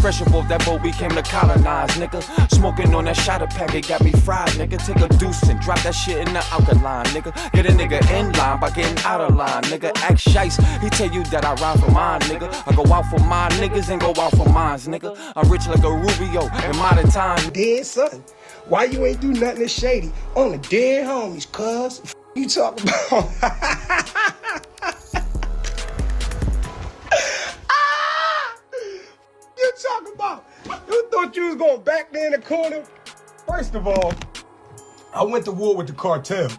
Fresh up off that boat, we came to colonize, nigga. Smoking on that shot of pack, it got me fried, nigga. Take a deuce and drop that shit in the alkaline, nigga. Get a nigga in line by getting out of line, nigga. Act shice, he tell you that I ride for mine, nigga. I go out for my niggas and go out for mines, nigga. I'm rich like a Rubio in modern time. Dead son, why you ain't do nothing that's shady on the dead homies, cuz? You talking about? You talking about? You thought you was going back there in the corner? First of all, I went to war with the cartel.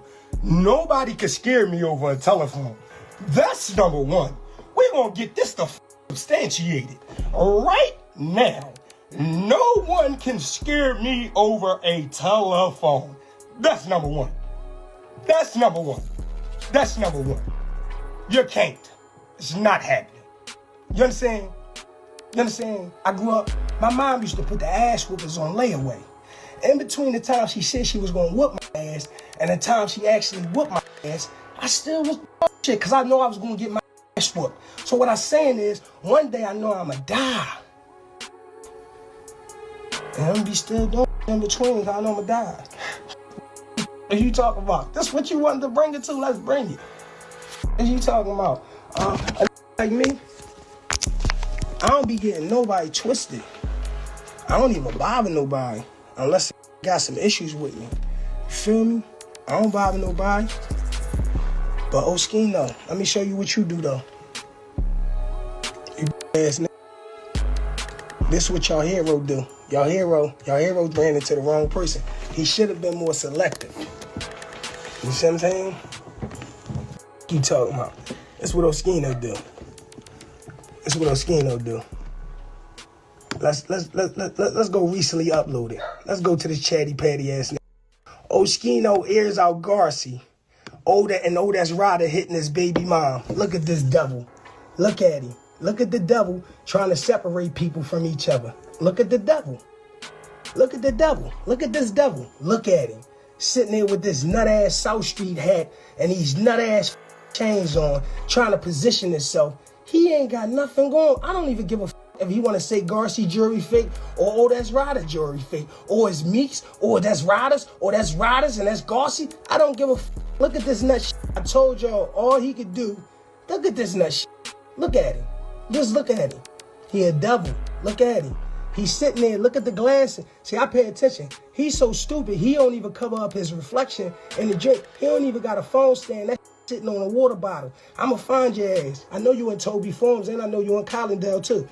Nobody could scare me over a telephone. That's number one. We're gonna get this stuff substantiated right now. No one can scare me over a telephone. That's number one. That's number one. That's number one. You can't. It's not happening. You understand? You understand? I grew up, my mom used to put the ass whoopers on layaway. In between the time she said she was gonna whoop my ass and the time she actually whooped my ass, I still was shit because I know I was gonna get my ass whooped. So what I'm saying is, one day I know I'ma die. And I'm gonna be still doing in between because I know I'ma die. What you talking about? That's what you wanted to bring it to, let's bring it. What you talking about? Like me, I don't be getting nobody twisted. I don't even bother nobody unless they got some issues with me. You feel me? I don't bother nobody. But Oschino, let me show you what you do though. You ass nigga. This is what y'all hero do. Y'all hero ran into the wrong person. He should have been more selective. You see what I'm saying? Keep talking about. That's what Oschino do. That's what Oschino do. Let's go recently uploaded. Let's go to this chatty patty ass nigga. Oschino airs out Garcia. That's Ryder hitting his baby mom. Look at this devil. Look at him. Look at the devil trying to separate people from each other. Look at the devil. Look at the devil. Look at this devil. Look at him. Sitting there with this nut-ass South Street hat and these nut-ass chains on, trying to position himself. He ain't got nothing going. I don't even give a if he want to say Garcia jury fake or that's Ryder jury fake or it's Meeks or that's Riders or that's Riders and that's Garcia. I don't give a Look at this nut shit. I told y'all all he could do. Look at this nut shit. Look at him. Just look at him. He a devil. Look at him. He's sitting there. Look at the glasses. See, I pay attention. He's so stupid. He don't even cover up his reflection in the drink. He don't even got a phone stand. That sitting on a water bottle. I'ma find your ass. I know you in Toby Farms and I know you in Collindale too.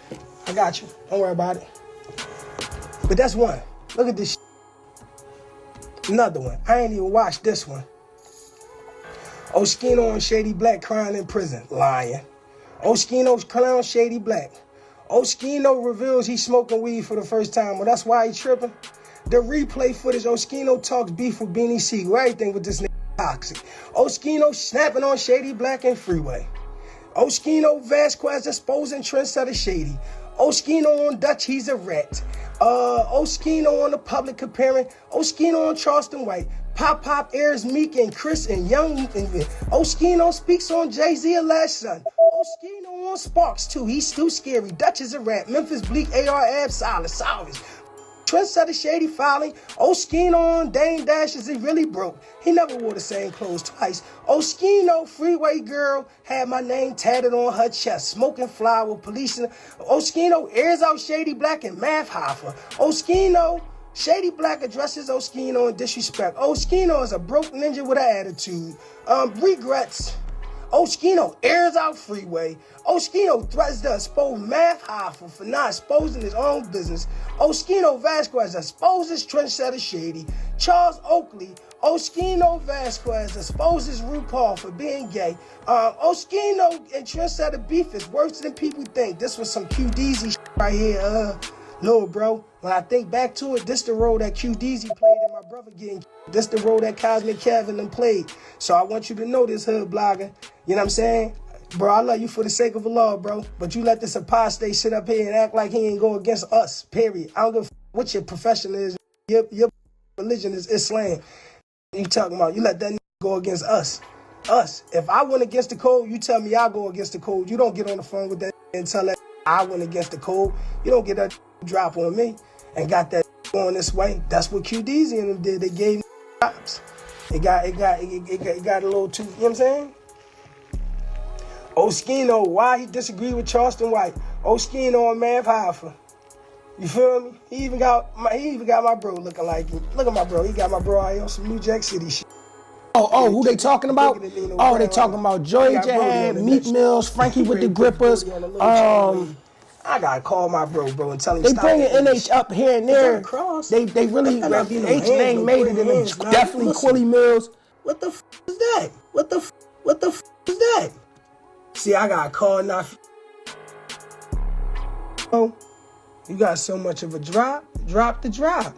I got you. Don't worry about it. But that's one. Look at this shit. Another one. I ain't even watched this one. Oschino and Shady Black crying in prison. Lying. Oschino's clown Shady Black. Oschino reveals he's smoking weed for the first time. Well, that's why he tripping. The replay footage, Oschino talks beef with Beanie Siegel. Everything with this nigga toxic. Oschino snapping on Shady Black and Freeway. Oschino Vasquez exposing Trendsetta Shady. Oschino on Dutch, he's a rat. Oschino on the public comparing. Oschino on Charleston White. Pop airs Meek and Chris and Young. Oschino speaks on Jay-Z and Last Son. Oschino on Sparks too. He's too scary. Dutch is a rat. Memphis Bleak, AR Ab Solid. Trendsetta Shady filing. Oschino on Dame Dash. Is he really broke? He never wore the same clothes twice. Oschino Freeway Girl had my name tatted on her chest. Smoking fly with police. Oschino airs out Shady Black and Math Hoffa. Oschino Shady Black addresses Oschino in disrespect. Oschino is a broke ninja with an attitude. Regrets. Oschino airs out Freeway. Oschino threatens to expose Math Hoffa for not exposing his own business. Oschino Vasquez exposes Trendsetta Shady. Charles Oakley. Oschino Vasquez exposes RuPaul for being gay. Oschino and Trendsetta beef is worse than people think. This was some QDZ right here. No, bro. When I think back to it, this the role that QDZ played and my brother getting. This the role that Cosmic Kevin them played. So I want you to know this, hood blogger. You know what I'm saying? Bro, I love you for the sake of Allah, bro. But you let this apostate sit up here and act like he ain't go against us, period. I don't give a what your profession is. Your religion is Islam. You talking about, you let that go against us. Us. If I went against the code, you tell me I go against the code. You don't get on the phone with that and tell that I went against the code. You don't get that drop on me and got that going this way. That's what QDZ and them did. They gave drops. It got a little too, you know what I'm saying? Oschino, why he disagreed with Charleston White? Oschino and Mav Hoffa. You feel me? He even got my bro looking like him. Look at my bro. He got my bro out here on some New Jack City shit. Oh, who they talking about? Oh, they talking about Joey Jahan, Meek Mills, Frankie with the Grippers. I gotta call my bro, and tell him they stop. They bringing NH up here and there. They really H name made it, and it's definitely Quilly Mills. What the f is that? What the f is that? See, I gotta call now. Oh, you got so much of a drop. Drop the drop.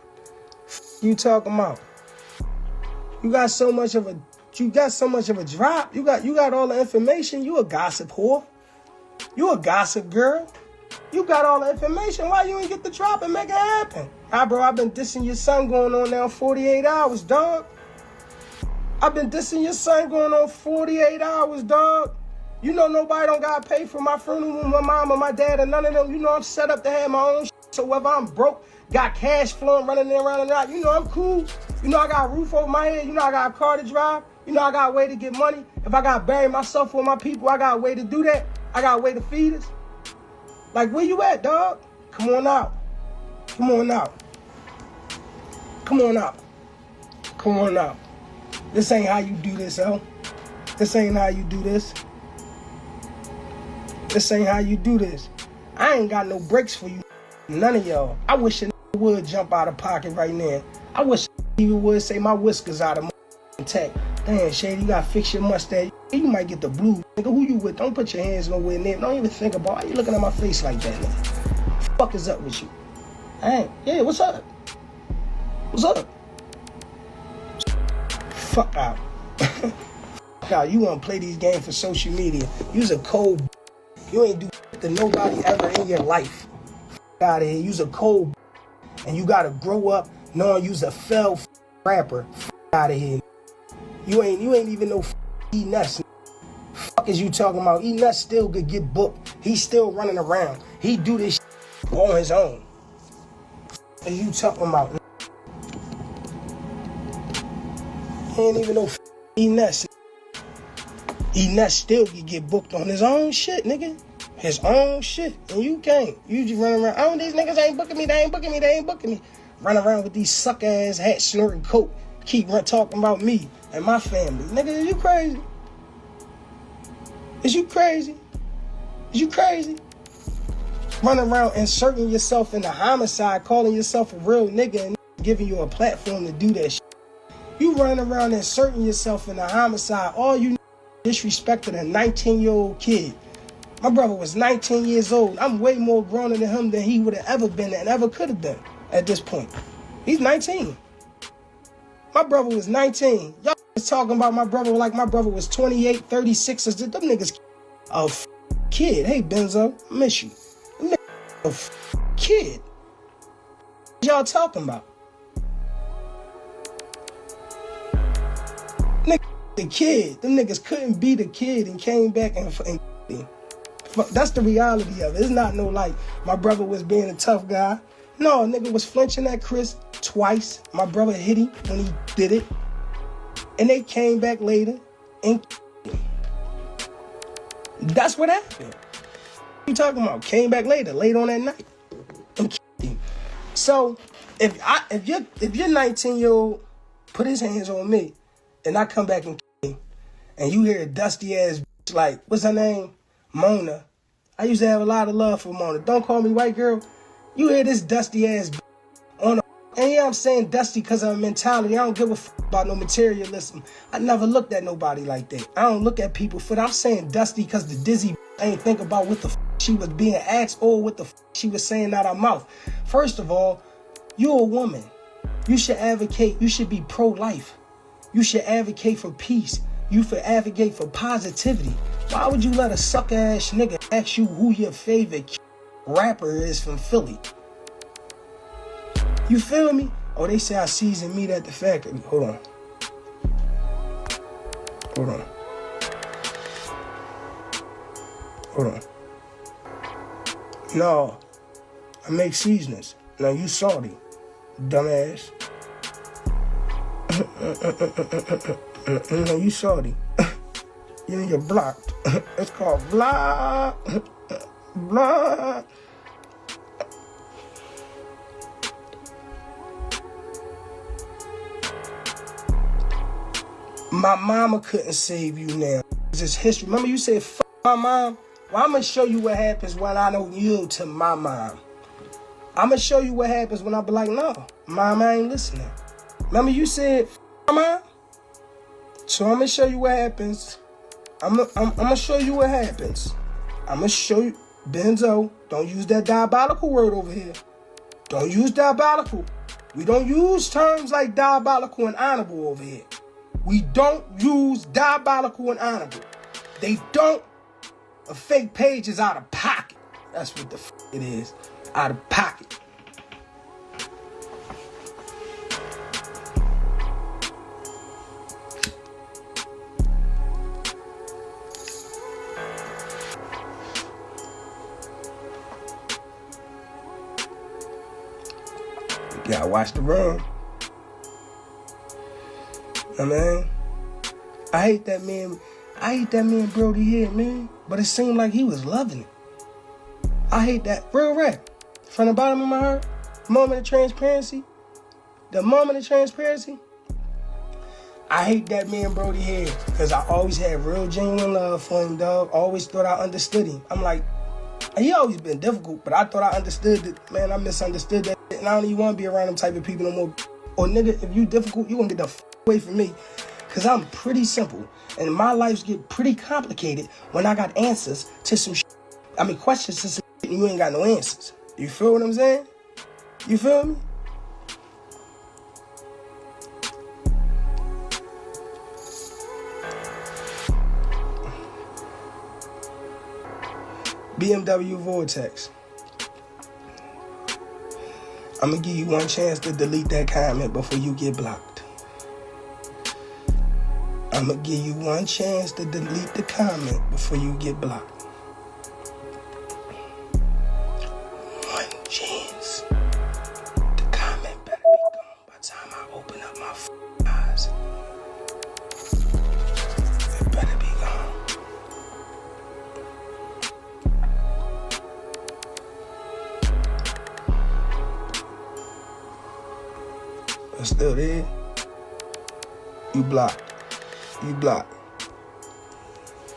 You talking about? You got so much of a drop. You got all the information. You a gossip whore. You a gossip girl. You got all the information. Why you ain't get the drop and make it happen? Bro, I've been dissing your son going on now 48 hours, dog. I've been dissing your son going on 48 hours, dog. You know nobody don't got to pay for my funeral, my mom or my dad or none of them. You know I'm set up to have my own shit. So whether I'm broke, got cash flowing, running in around and out, you know I'm cool. You know I got a roof over my head. You know I got a car to drive. You know I got a way to get money. If I got to bury myself with my people, I got a way to do that. I got a way to feed us. Like, where you at, dog? Come on out. Come on out. Come on out. Come on out. This ain't how you do this, yo. This ain't how you do this. This ain't how you do this. I ain't got no breaks for you, none of y'all. I wish a would jump out of pocket right now. I wish you would say my whiskers out of intact. Damn, Shady, you gotta fix your mustache. You might get the blue. Nigga, who you with? Don't put your hands nowhere near. Don't even think about it. Why you looking at my face like that, nigga? Fuck is up with you? Yeah, what's up? What's up? Fuck out. Fuck out. You wanna play these games for social media. You's a cold. You ain't do to nobody ever in your life. Fuck out of here. You's a cold. And you gotta grow up knowing you's a fell rapper. Fuck out of here. You ain't even no E-Nuts. Fuck is you talking about? E-Nuts still could get booked. He's still running around. He do this on his own. What are you talking about? He ain't even no E-Nuts. E-Nuts still could get booked on his own shit, nigga. His own shit. And you can't. You just run around. Oh, these niggas ain't booking me. They ain't booking me. They ain't booking me. Run around with these suck-ass hat snorting coat. Keep talking about me and my family. Nigga, is you crazy? Is you crazy? Is you crazy? Running around inserting yourself in the homicide, calling yourself a real nigga and giving you a platform to do that shit. You running around inserting yourself in the homicide. All you disrespected a 19-year-old kid. My brother was 19 years old. I'm way more grown than him than he would have ever been and ever could have been at this point. He's 19. My brother was 19. Y'all was talking about my brother like my brother was 28, 36. Them niggas a kid. Hey, Benzo, I miss you. Them niggas a kid. What y'all talking about? Nigga, the kid. Them niggas couldn't be the kid and came back and that's the reality of it. It's not no like my brother was being a tough guy. No, nigga was flinching at Chris twice. My brother hit him when he did it. And they came back later and that's what happened. What you talking about? Came back later, late on that night. And him. So if your 19-year-old put his hands on me and I come back and kill him, and you hear a dusty ass bitch like, what's her name? Mona. I used to have a lot of love for Mona. Don't call me white girl. You hear this dusty ass on a... And yeah, I'm saying dusty because of a mentality. I don't give a fuck about no materialism. I never looked at nobody like that. I don't look at people for that. I'm saying dusty because the dizzy ain't think about what the fuck she was being asked or what the fuck she was saying out her mouth. First of all, you're a woman. You should advocate. You should be pro-life. You should advocate for peace. You should advocate for positivity. Why would you let a suck-ass nigga ask you who your favorite rapper is from Philly? You feel me? Oh, they say I seasoned meat at the factory. Hold on. Hold on. Hold on. No. I make seasonings. Now you salty, dumbass. No, you salty. You're blocked. It's called block. Block. My mama couldn't save you now. It's history. Remember you said, fuck my mom? Well, I'm going to show you what happens when I don't yield to my mom. I'm going to show you what happens when I be like, no, mom, I ain't listening. Remember you said, fuck my mom? So I'm going to show you what happens. I'm going to show you what happens. I'm going to show you. Benzo, don't use that diabolical word over here. Don't use diabolical. We don't use terms like diabolical and honorable over here. We don't use diabolical and honorable. They don't. A fake page is out of pocket. That's what the it is. Out of pocket. You gotta watch the room. I mean, I hate that man Brody here, man. But it seemed like he was loving it. I hate that. Real rap. From the bottom of my heart. Moment of transparency. The moment of transparency. I hate that man Brody here. Because I always had real genuine love for him, dog. Always thought I understood him. I'm like, he always been difficult, but I thought I understood it. Man, I misunderstood that shit. And I don't even want to be around them type of people no more. Or nigga, if you difficult, you gonna get the away from me. Because I'm pretty simple. And my lives get pretty complicated when I got answers to some shit. I mean, questions to some shit and you ain't got no answers. You feel what I'm saying? You feel me? BMW Vortex. I'm going to give you one chance to delete that comment before you get blocked. I'm going to give you one chance to delete the comment before you get blocked. One chance. The comment better be gone by the time I open up my eyes. It better be gone. It's still there. You blocked. You blocked.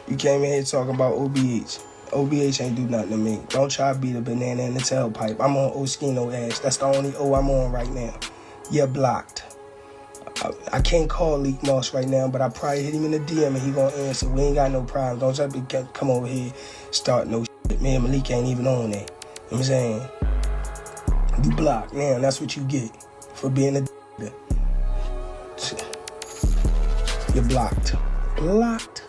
You came in here talking about OBH. OBH ain't do nothing to me. Don't try to beat a banana in the tailpipe. I'm on Oschino ass. That's the only O I'm on right now. You're blocked. I can't call Leak Moss right now, but I probably hit him in the DM and he gonna answer. We ain't got no problem. Don't try to come over here, start no shit. Me and Malik ain't even on there. You know what I'm saying? You blocked. Now that's what you get for being a You're blocked. Blocked.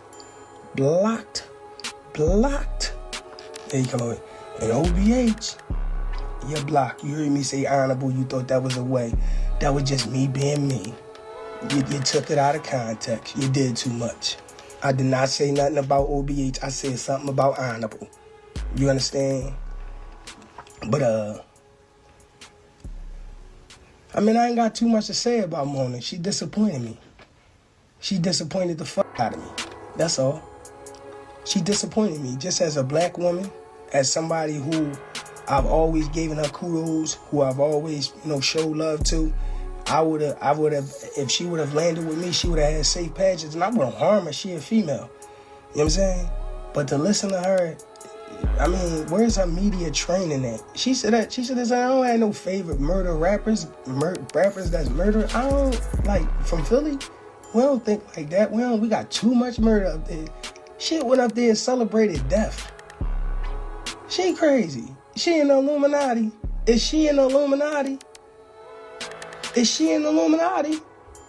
Blocked. Blocked. There you come over. And OBH, you're blocked. You heard me say honorable. You thought that was a way. That was just me being me. You took it out of context. You did too much. I did not say nothing about OBH. I said something about honorable. You understand? But, I mean, I ain't got too much to say about Mona. She disappointed me. She disappointed the fuck out of me. That's all. She disappointed me just as a black woman, as somebody who I've always given her kudos, who I've always, showed love to. I would have, if she would have landed with me, she would have had safe passage, and I wouldn't harm her. She a female. You know what I'm saying? But to listen to her, I mean, where's her media training at? She said, I don't have no favorite murder rappers, rappers that's murder. I don't, from Philly. We don't think like that. We got too much murder up there. Shit went up there and celebrated death. She crazy. She in the Illuminati. Is she in the Illuminati? Is she in the Illuminati?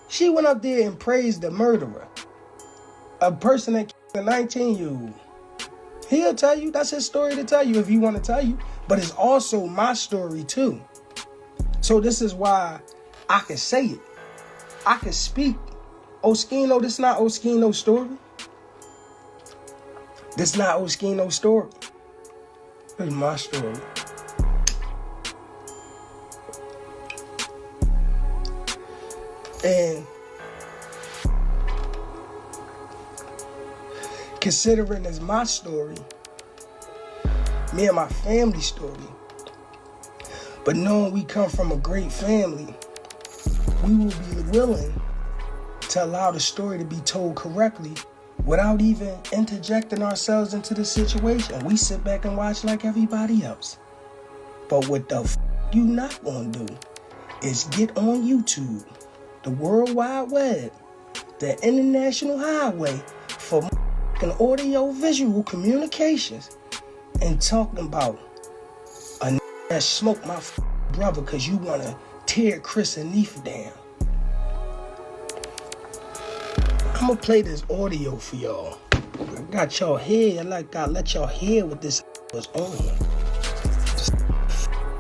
She went up there and praised the murderer. A person that killed a 19-year-old. He'll tell you. That's his story to tell you if he want to tell you. But it's also my story too. So this is why I can say it. I can speak. Oschino, this not Oschino's story. This not Oschino's story. This is my story. And considering it's my story, me and my family story, but knowing we come from a great family, we will be willing to allow the story to be told correctly without even interjecting ourselves into the situation. We sit back and watch like everybody else. But what the you not gonna do is get on YouTube, the World Wide Web, the international highway for audio-visual communications, and talking about a that smoked my brother because you want to tear Chris and Neef down. I'm going to play this audio for y'all. I got y'all here. I let y'all hear what this was on. This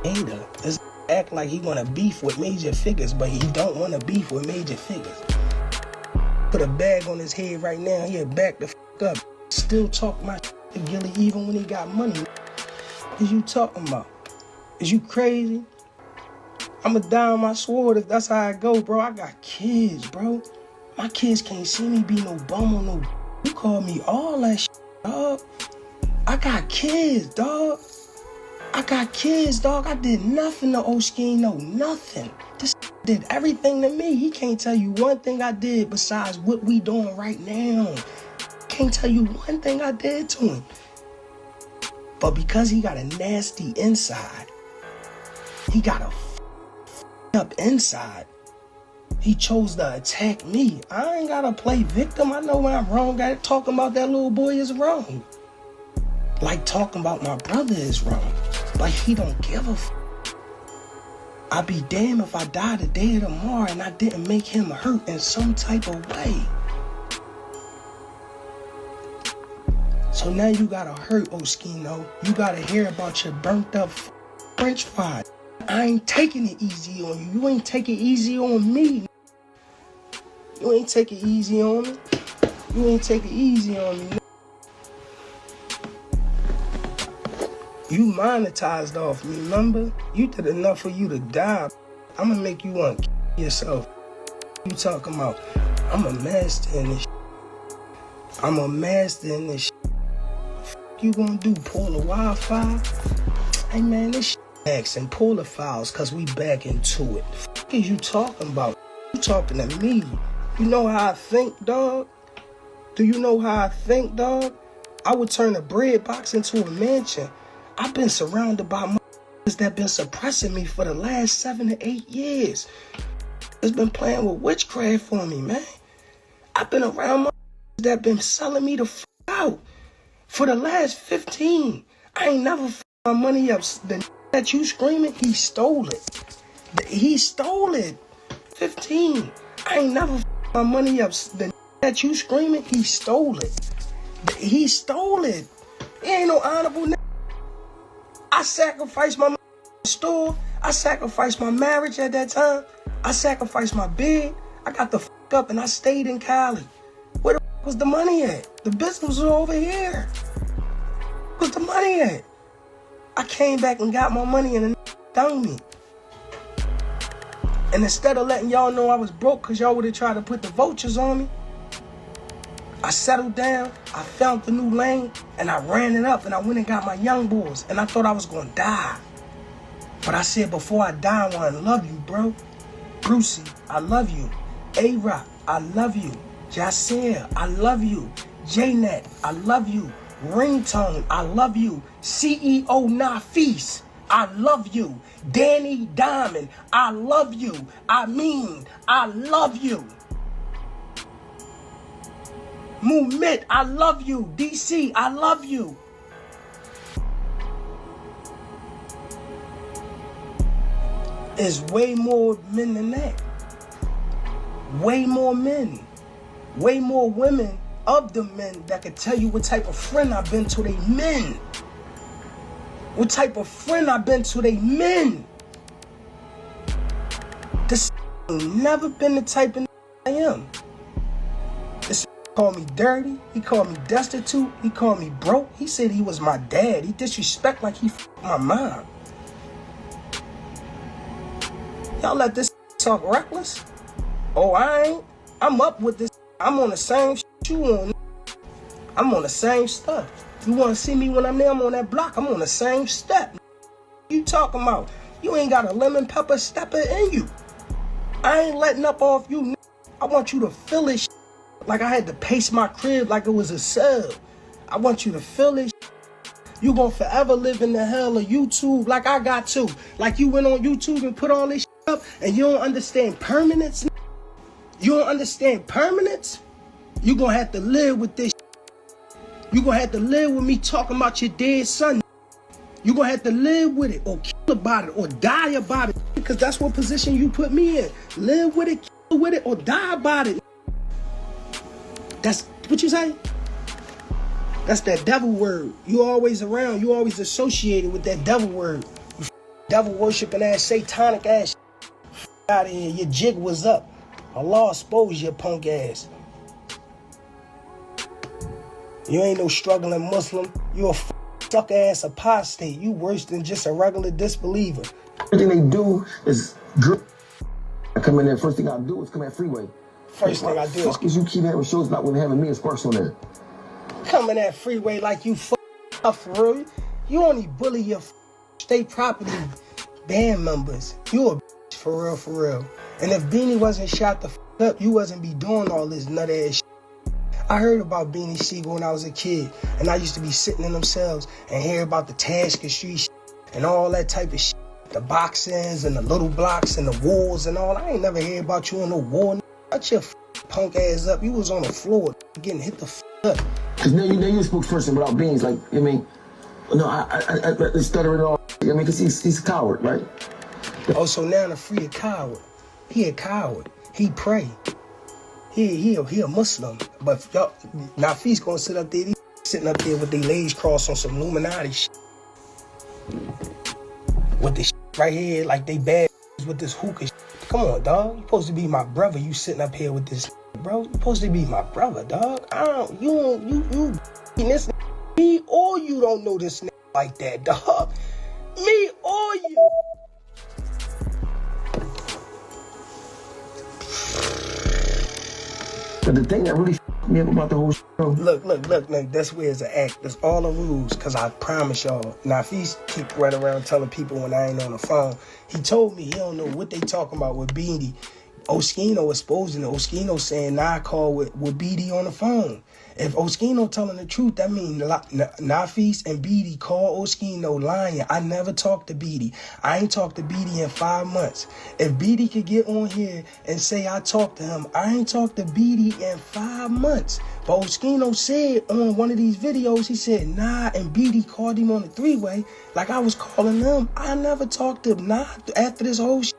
hater. This act like he want to beef with major figures, but he don't want to beef with major figures. Put a bag on his head right now. He'll back the up. Still talk my to Gilly even when he got money. What is you talking about? Is you crazy? I'ma die on my sword if that's how I go, bro. I got kids, bro. My kids can't see me be no bum or no. You call me all that shit, dog. I got kids, dog. I got kids, dog. I did nothing to Oschino, nothing. This did everything to me. He can't tell you one thing I did besides what we doing right now. Can't tell you one thing I did to him. But because he got a nasty inside, he got a up inside, he chose to attack me. I ain't gotta play victim. I know when I'm wrong. Talking about that little boy is wrong. Like talking about my brother is wrong. Like he don't give a I'd be damned if I died today or tomorrow and I didn't make him hurt in some type of way. So now you gotta hurt, Oschino. You gotta hear about your burnt up French fries. I ain't taking it easy on you. You ain't taking it easy on me. You ain't taking it easy on me. You ain't taking it easy on me. You monetized off me, remember? You did enough for you to die. I'm gonna make you want to kill yourself. You talking about, I'm a master in this shit. I'm a master in this shit. You gonna do, pull the Wi-Fi? Hey man, this shit and pull the files cause we back into it. The f is you talking about? You talking to me. You know how I think, dog? Do you know how I think, dog? I would turn a bread box into a mansion. I've been surrounded by motherfuckers that been suppressing me for the last 7 to 8 years. It's been playing with witchcraft for me, man. I've been around motherfuckers that been selling me the f out for the last 15. I ain't never f my money up. The that you screaming, he stole it. He stole it. 15. I ain't never f my money up. The that you screaming, he stole it. He stole it. He ain't no honorable nigga. I sacrificed my store. I sacrificed my marriage at that time. I sacrificed my bed. I got the f up and I stayed in Cali. Where the f was the money at? The business was over here. Where's the money at? I came back and got my money and the down me. And instead of letting y'all know I was broke because y'all would have tried to put the vultures on me, I settled down, I found the new lane, and I ran it up, and I went and got my young boys, and I thought I was going to die. But I said, before I die, I want to love you, bro. Brucey, I love you. A-Rock, I love you. Jasir, I love you. J-Net, I love you. Ringtone, I love you. CEO Nafis, I love you. Danny Diamond, I love you. I love you. Mumit, I love you. DC, I love you. There's way more men than that. Way more men. Way more women of the men that could tell you what type of friend I've been to they men. What type of friend I've been to they men. This ain't never been the type of I am. This called me dirty. He called me destitute. He called me broke. He said he was my dad. He disrespect like he my mom. Y'all let this talk reckless? Oh, I ain't. I'm up with this. I'm on the same shit you on. I'm on the same stuff. You want to see me when I'm there? I'm on that block. I'm on the same step. You talking about? You ain't got a lemon pepper stepper in you. I ain't letting up off you. I want you to feel it like I had to pace my crib like it was a sub. I want you to feel it. You gonna forever live in the hell of YouTube like I got to. Like you went on YouTube and put all this up and you don't understand permanence. You don't understand permanence? You gonna have to live with this. You gonna have to live with me talking about your dead son. You gonna have to live with it or kill about it or die about it. Because that's what position you put me in. Live with it, kill with it, or die about it. That's what you say? That's that devil word. You always around. You always associated with that devil word. You devil worshiping ass, satanic ass. Out of here. Your jig was up. Allah expose your punk ass. You ain't no struggling Muslim. You a suck ass apostate. You worse than just a regular disbeliever. Everything they do is drip. I come in there, first thing I do is come at Freeway. First thing I do is you keep having shows about when having me and Sparks on there. Coming at Freeway like you up for real. You only bully your state property band members. You a for real. And if Beanie wasn't shot the up, you wasn't be doing all this nut ass shit. I heard about Beanie Siegel when I was a kid, and I used to be sitting in them cells and hear about the Tasker Street shit and all that type of shit. The boxings and the little blocks and the wars and all. I ain't never hear about you in no war. Shut your punk ass up. You was on the floor getting hit the up. Cause now you a spokesperson without beans, like, I mean, no, I stuttering all. I mean, cause he's a coward, right? Oh, so now the free a coward. He a coward. He pray. He a Muslim. But y'all, Nafis gonna sit up there. He sitting up there with their legs crossed on some Illuminati shit. With this shit right here, like they bad with this hookah shit. Come on, dog. You supposed to be my brother. You sitting up here with this, bro. You supposed to be my brother, dog. You this me or you don't know this like that, dog. Me or you. But the thing that really me up about the whole show. Look. That's where it's an act. That's all the rules. Cause I promise y'all, Nafis keep running around telling people when I ain't on the phone. He told me he don't know what they talking about with Beanie. Oschino exposing it. Oschino saying, nah, I call with Beanie on the phone. If Oschino telling the truth, that means Nafis and Beanie call Oschino lying. I never talked to Beanie. I ain't talked to Beanie in 5 months. If Beanie could get on here and say I talked to him, I ain't talked to Beanie in 5 months. But Oschino said on one of these videos, he said, nah, and Beanie called him on the three-way like I was calling them. I never talked to Nah after this whole shit.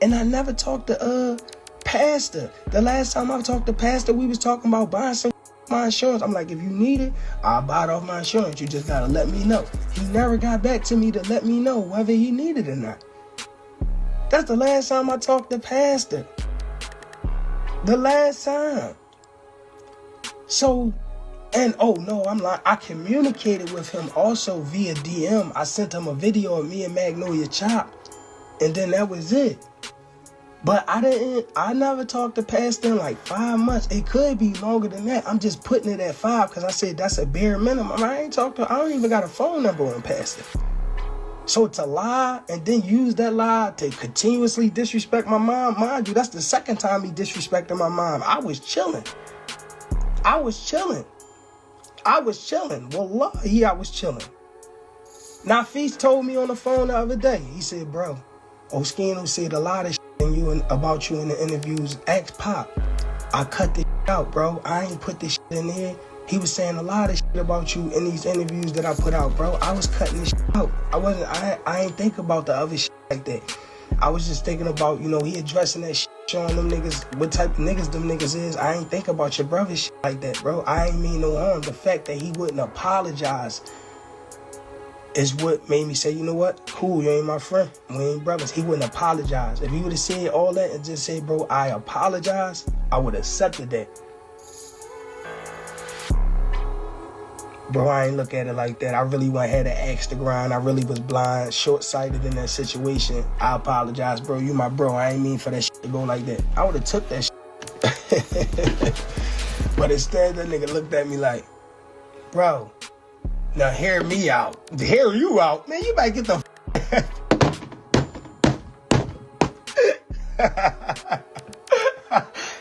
And I never talked to Pastor. The last time I talked to Pastor, we was talking about buying some my insurance. I'm like, if you need it, I'll buy it off my insurance. You just gotta let me know. He never got back to me to let me know whether he needed it or not. That's the last time I talked to Pastor. The last time. So, and oh no, I'm lying. I communicated with him also via DM. I sent him a video of me and Magnolia Chop. And then that was it. But I never talked to Pastor in like 5 months. It could be longer than that. I'm just putting it at 5 because I said that's a bare minimum. I don't even got a phone number on Pastor. So to lie and then use that lie to continuously disrespect my mom, mind you, that's the second time he disrespected my mom. I was chilling. Wallahi, I was chilling. Nafis told me on the phone the other day. He said, bro, Oschino said a lot of shit about you in the interviews. Ask Pop. I cut this shit out, bro. I ain't put this shit in there. He was saying a lot of shit about you in these interviews that I put out, bro. I was cutting this shit out. I ain't think about the other shit like that. I was just thinking about, he addressing that shit, showing them niggas what type of niggas them niggas is. I ain't think about your brother shit like that, bro. I ain't mean no harm. The fact that he wouldn't apologize is what made me say, you know what? Cool, you ain't my friend. We ain't brothers. He wouldn't apologize. If he would have said all that and just said, bro, I apologize, I would have accepted that. Bro, I ain't look at it like that. I really had to axe the grind. I really was blind, short-sighted in that situation. I apologize, bro. You my bro. I ain't mean for that shit to go like that. I would have took that shit. But instead, that nigga looked at me like, bro, now hear me out. Hear you out. Man, you might get the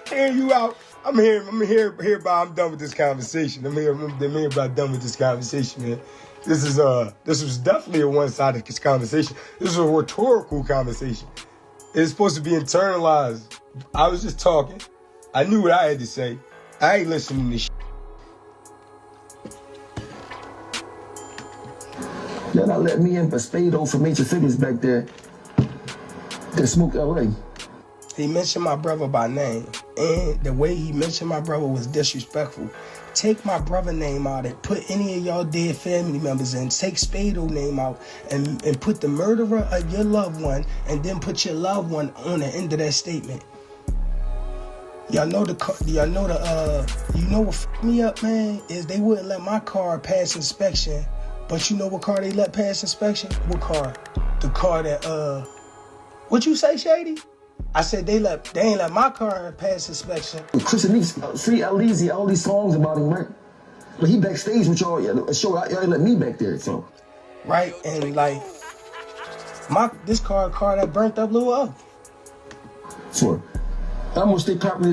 hear you out. I'm here, I'm done with this conversation. I'm about done with this conversation, man. This was definitely a one-sided conversation. This was a rhetorical conversation. It's supposed to be internalized. I was just talking. I knew what I had to say. I ain't listening to shit. Y'all not let me in for Spado for major figures back there that smoke LA. He mentioned my brother by name, and the way he mentioned my brother was disrespectful. Take my brother name out and put any of y'all dead family members in. Take Spado name out and put the murderer of your loved one, and then put your loved one on the end of that statement. You know what fucked me up, man, is they wouldn't let my car pass inspection. But you know what car they let pass inspection? What car? The car that, what you say, Shady? I said they ain't let my car pass inspection. Chris and Neef, Free Al-Easy, all these songs about him, right? But he backstage with y'all, y'all let me back there, so. Right, and like, this car that burnt up blew up. Sure. I'm more state property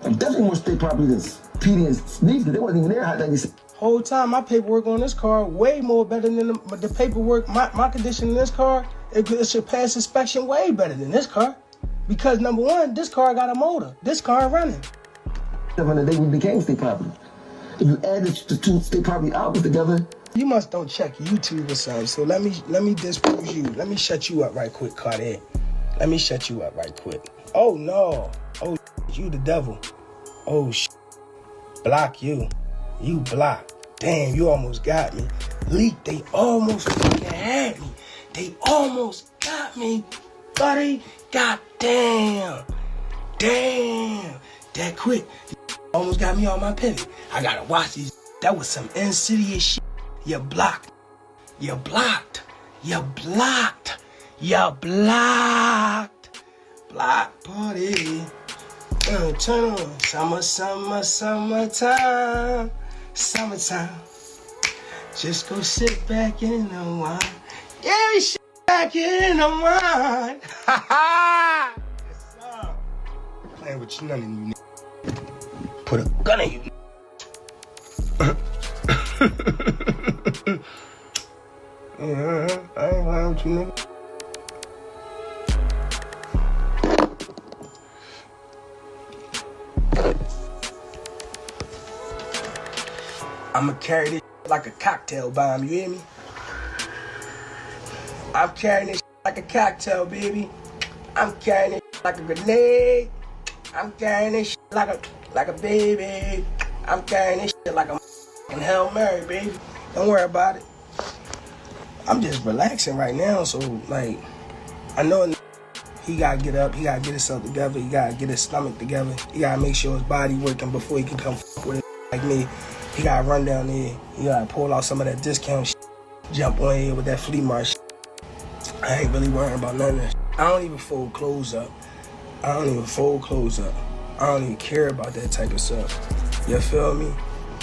I'm definitely more state property than Petey and Neef, they wasn't even there. How they say. Whole time, my paperwork on this car way more better than the paperwork, my condition in this car, it should pass inspection way better than this car. Because number one, this car got a motor. This car running. On the day we became state property. If you added the two state property albums together. You must don't check YouTube or something. So let me disprove you. Let me shut you up right quick, Carter. Let me shut you up right quick. Oh no. Oh, you the devil. Oh, block you. You blocked. Damn, you almost got me. Leak, they almost fucking had me. They almost got me, buddy. God damn. Damn. That quick. Almost got me on my pivot. I gotta watch these. That was some insidious shit. You blocked. You blocked. You blocked. You blocked. Block party. Turn on. Summertime. Summertime. Just go sit back in the wine. Yeah, we sit back in the wine. Ha ha! Yes, sir. Playing with none of you. Put a gun in you. I ain't lying with you, nigga. I'ma carry this like a cocktail bomb, you hear me? I'm carrying this like a cocktail, baby. I'm carrying this like a grenade. I'm carrying this like a baby. I'm carrying this like a Hail Mary, baby. Don't worry about it. I'm just relaxing right now, so like, I know he gotta get up, he gotta get himself together, he gotta get his stomach together, he gotta make sure his body working before he can come with it like me. He gotta run down there, he gotta pull out some of that discount shit, jump on here with that flea market shit. I ain't really worrying about none of that shit. I don't even fold clothes up. I don't even care about that type of stuff. You feel me?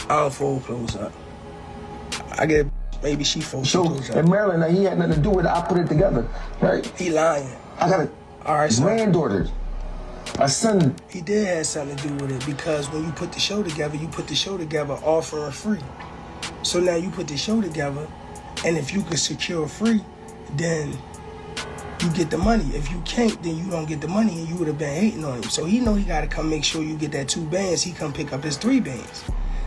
I don't fold clothes up. I get maybe she folds clothes up. In Maryland, he had nothing to do with it. I put it together, right? He lying. I got a granddaughter, a son. He did have something to do with it because when you put the show together, offering free. So now you put the show together, and if you could secure free, then you get the money. If you can't, then you don't get the money, and you would have been hating on him. So he know he got to come make sure you get that 2 bands. He come pick up his 3 bands.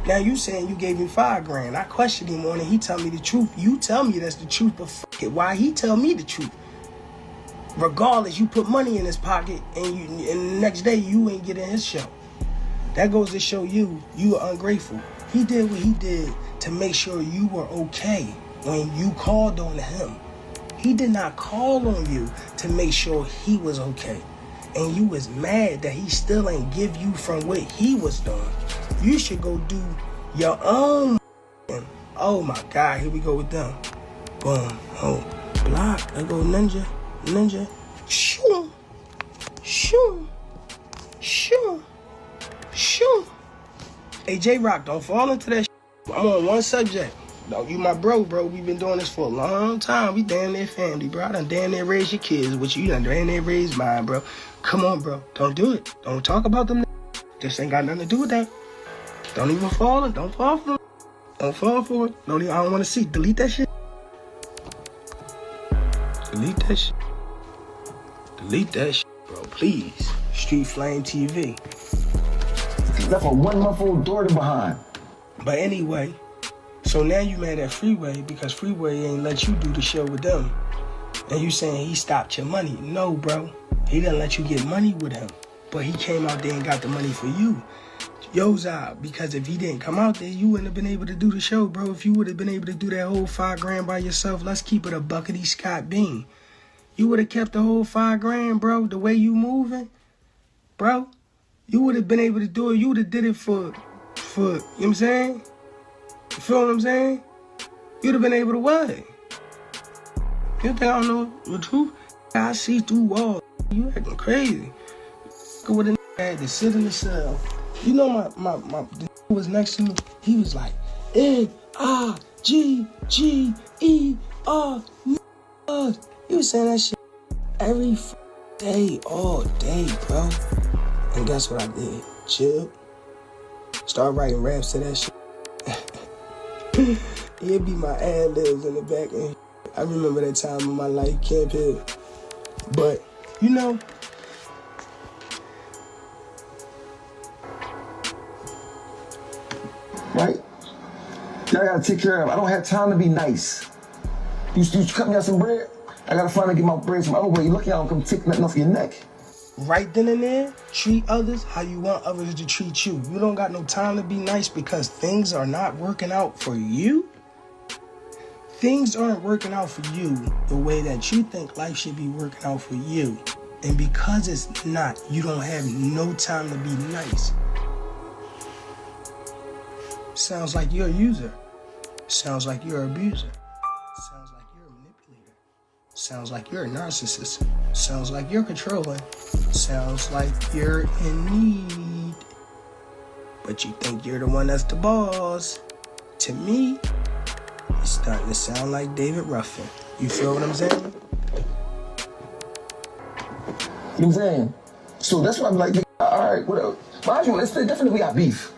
Now you saying you gave him $5 grand. I questioned him on it. He tell me the truth. You tell me that's the truth, but fuck it. Why he tell me the truth? Regardless, you put money in his pocket, and the next day you ain't getting his show. That goes to show you are ungrateful. He did what he did to make sure you were okay when you called on him. He did not call on you to make sure he was okay. And you was mad that he still ain't give you from what he was doing. You should go do your own Oh my God, here we go with them. Boom. Oh, block. There go Ninja. Ninja. Shoo. Shoo. Shoo. Shoo. Hey, J-Rock, don't fall into that shit. I'm on one subject. No, you my bro. We been doing this for a long time. We damn near family, bro. I done damn near raised your kids, which you done damn near raised mine, bro. Come on, bro. Don't do it. Don't talk about them. This ain't got nothing to do with that. Don't even fall in. Don't fall for it. Don't fall for it. I don't want to see. Delete that shit. Delete that shit. Delete that shit, bro. Please. Street Flame TV. Left a 1 month old daughter behind. But anyway, so now you mad at Freeway because Freeway ain't let you do the show with them. And you saying he stopped your money. No, bro. He didn't let you get money with him. But he came out there and got the money for you. Yo's out, because if he didn't come out there, you wouldn't have been able to do the show, bro. If you would have been able to do that whole $5 grand by yourself, let's keep it a buckety Scott Bean. You would have kept the whole $5 grand, bro, the way you moving, bro. You would have been able to do it. You would have did it for, you know what I'm saying? You feel what I'm saying? You'd have been able to what? You think I don't know the truth? I see through walls. You acting crazy. Go with a had to sit in the cell. You know the was next to me. He was like, N-I-G-G-E-R. He was saying that shit every day, all day, bro. And guess what I did? Chill. Start writing raps to that shit. It'd be my ad-libs in the back end. I remember that time in my life, can't pill. But, you know, right? Y'all gotta take care of it. I don't have time to be nice. You cut me out some bread, I gotta finally get my bread some other way. You lucky I don't come take nothing off your neck. Right then and there, treat others how you want others to treat you. You don't got no time to be nice because things are not working out for you. Things aren't working out for you the way that you think life should be working out for you. And because it's not, you don't have no time to be nice. Sounds like you're a user. Sounds like you're an abuser. Sounds like you're a manipulator. Sounds like you're a narcissist. Sounds like you're controlling. Sounds like you're in need. But you think you're the one that's the boss. To me, it's starting to sound like David Ruffin. You feel what I'm saying? You know what I'm saying? So that's why I'm like, all right, whatever. Mind you, it's definitely we got beef.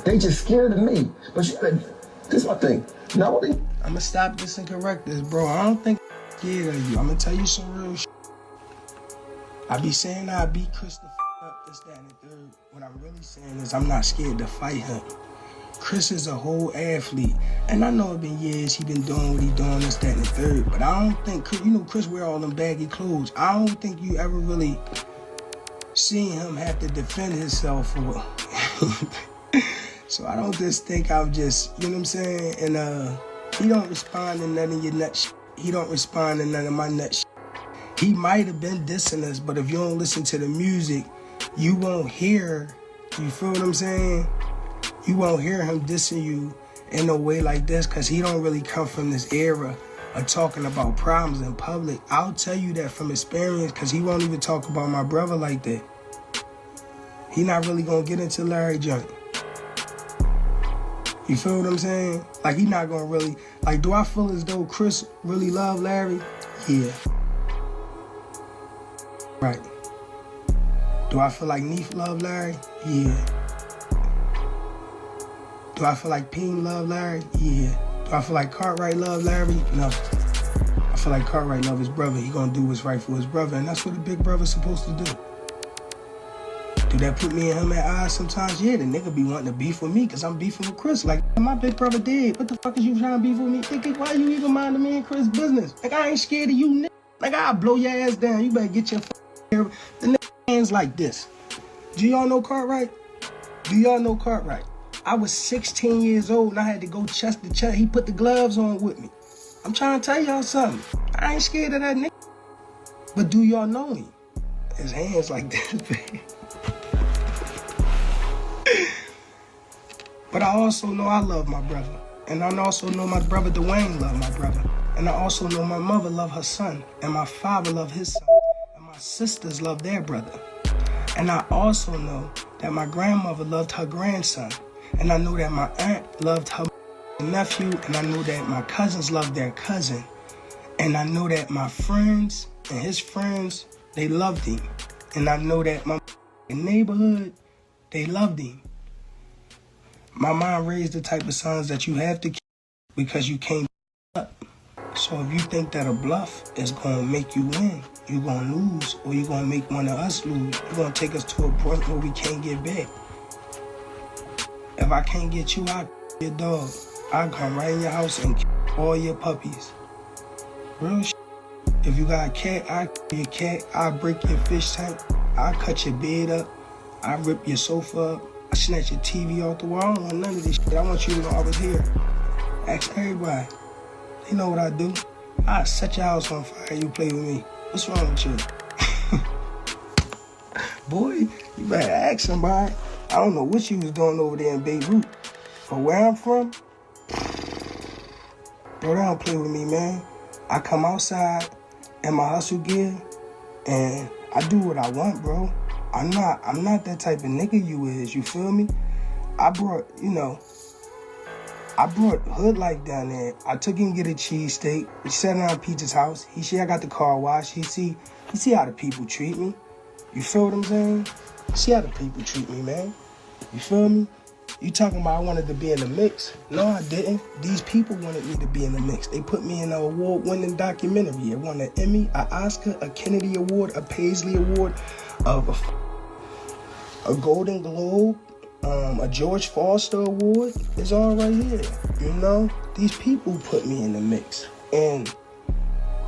They just scared of me. But this is my thing. Now what? I'm gonna stop this and correct this, bro. I don't think I'm scared of you. I'm gonna tell you some real shit. I be saying I beat Chris the up, this, that, and the third. What I'm really saying is I'm not scared to fight him. Chris is a whole athlete. And I know it's been years he been doing what he doing, this, that, and the third. But I don't think, you know, Chris wear all them baggy clothes. I don't think you ever really seen him have to defend himself for So I don't just think I'm just, you know what I'm saying? And he don't respond to none of your nut shit. He don't respond to none of my nut shit. He might have been dissing us, but if you don't listen to the music, you won't hear, you feel what I'm saying? You won't hear him dissing you in a way like this because he don't really come from this era of talking about problems in public. I'll tell you that from experience because he won't even talk about my brother like that. He not really gonna get into Larry junk. You feel what I'm saying? Like he not gonna really, like do I feel as though Chris really love Larry? Yeah. Right. Do I feel like Neef love Larry? Yeah. Do I feel like Peen love Larry? Yeah. Do I feel like Cartwright love Larry? No. I feel like Cartwright love his brother. He gonna do what's right for his brother, and that's what a big brother's supposed to do. Do that put me and him at odds sometimes? Yeah, the nigga be wanting to beef with me because I'm beefing with Chris. Like, my big brother did. What the fuck is you trying to beef with me? Nigga, why you even minding me and Chris' business? Like, I ain't scared of you, nigga. Like, I'll blow your ass down. You better get your hair. The nigga hands like this. Do y'all know Cartwright? Do y'all know Cartwright? I was 16 years old and I had to go chest to chest. He put the gloves on with me. I'm trying to tell y'all something. I ain't scared of that nigga. But do y'all know him? His hands like this, man. But I also know I love my brother. And I also know my brother Dwayne love my brother. And I also know my mother love her son. And my father love his son. And my sisters love their brother. And I also know that my grandmother loved her grandson. And I know that my aunt loved her nephew. And I know that my cousins loved their cousin. And I know that my friends and his friends, they loved him. And I know that my neighborhood, they loved him. My mom raised the type of sons that you have to keep because you can't up. So if you think that a bluff is going to make you win, you're going to lose, or you're going to make one of us lose. You're going to take us to a point where we can't get back. If I can't get you, I'll your dog. I'll come right in your house and kill all your puppies. Real shit. If you got a cat, I'll kill your cat. I'll break your fish tank. I'll cut your bed up. I'll rip your sofa up. I snatch your TV off the wall. I don't want none of this shit. I want you to know I was here. Ask everybody. They know what I do. I'll set your house on fire. You play with me. What's wrong with you? Boy, you better ask somebody. I don't know what you was doing over there in Beirut. But where I'm from, bro, they don't play with me, man. I come outside in my hustle gear and I do what I want, bro. I'm not that type of nigga you is, you feel me? I brought Hood Life down there. I took him to get a cheesesteak. We sat down Peach's house. He see I got the car wash. He see how the people treat me. You feel what I'm saying? See how the people treat me, man. You feel me? You talking about I wanted to be in the mix? No, I didn't. These people wanted me to be in the mix. They put me in an award-winning documentary. It won an Emmy, an Oscar, a Kennedy Award, a Paisley Award, a Golden Globe, a George Foster Award. It's all right here. You know, these people put me in the mix. And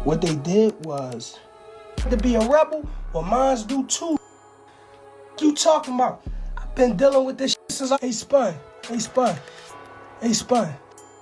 what they did was to be a rebel, well, mines do too. What you talking about? I've been dealing with this shit since I spun.